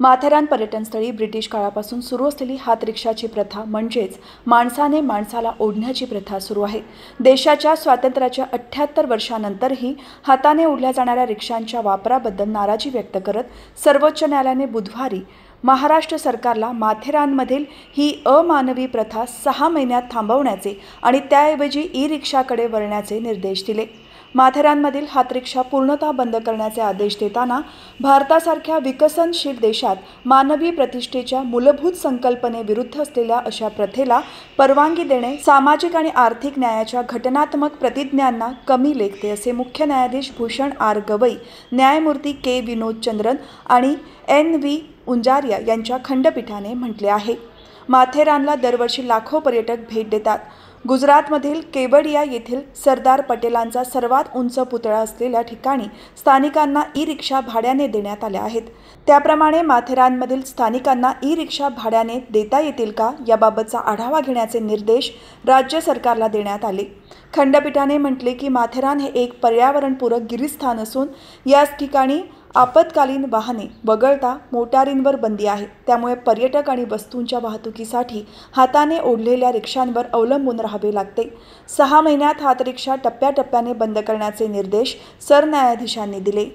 माथेरान पर्यटनस्थळी ब्रिटिश काळापासून सुरू असलेली हातरिक्षाची प्रथा म्हणजेच माणसाने माणसाला ओढण्याची प्रथा सुरू आहे। देशाच्या स्वातंत्र्याच्या 78 वर्षांनंतरही हाताने ओढल्या जाणाऱ्या रिक्षांच्या वापराबद्दल नाराजी व्यक्त करत सर्वोच्च न्यायालयाने बुधवारी महाराष्ट्र सरकारला माथेरानमधील ही अमानवी प्रथा 6 महिन्यात थांबवण्याचे आणि त्याऐवजी ई-रिक्षाकडे वळण्याचे निर्देश दिले। माथेरानमधील हातरिक्षा पूर्णतः बंद करण्याचे आदेश देताना भारतासारख्या विकसनशील देशात मानवी प्रतिष्ठेच्या मूलभूत संकल्पनेविरुद्ध असलेल्या अशा प्रथेला परवानगी देणे सामाजिक आणि आर्थिक न्यायाच्या घटनात्मक प्रतिज्ञांना कमी लेखते, असे मुख्य न्यायाधीश भूषण आर गवई, न्यायमूर्ती के विनोदचंद्रन आणि एन.व्ही. उंजारिया यांच्या खंडपीठाने म्हटले आहे। माथेरानला दरवर्षी लाखो पर्यटक भेट देतात। गुजरातमधील केवडिया येथील सरदार पटेलांचा सर्वात उंच पुतळा असलेल्या ठिकाणी स्थानिकांना ई-रिक्षा भाड्याने देण्यात आल्या आहेत। त्याप्रमाणे माथेरानमधील स्थानिकांना ई-रिक्षा भाड्याने देता येतील का याबाबतचा आढावा घेण्याचे निर्देश राज्य सरकारला देण्यात आले। खंडपीठाने म्हटले की माथेरान हे एक पर्यावरणपूरक गिरीस्थान असून या ठिकाणी आपत्कालीन वाहने वगळता मोटारींवर बंदी आहे। त्यामुळे पर्यटक आणि वस्तूंच्या वाहतुकीसाठी हाताने ओढलेल्या रिक्षांवर अवलंबून राहावे लागते। 6 महिन्यात हातरिक्षा टप्प्याटप्प्याने बंद करण्याचे निर्देश सरन्यायाधीशांनी दिले।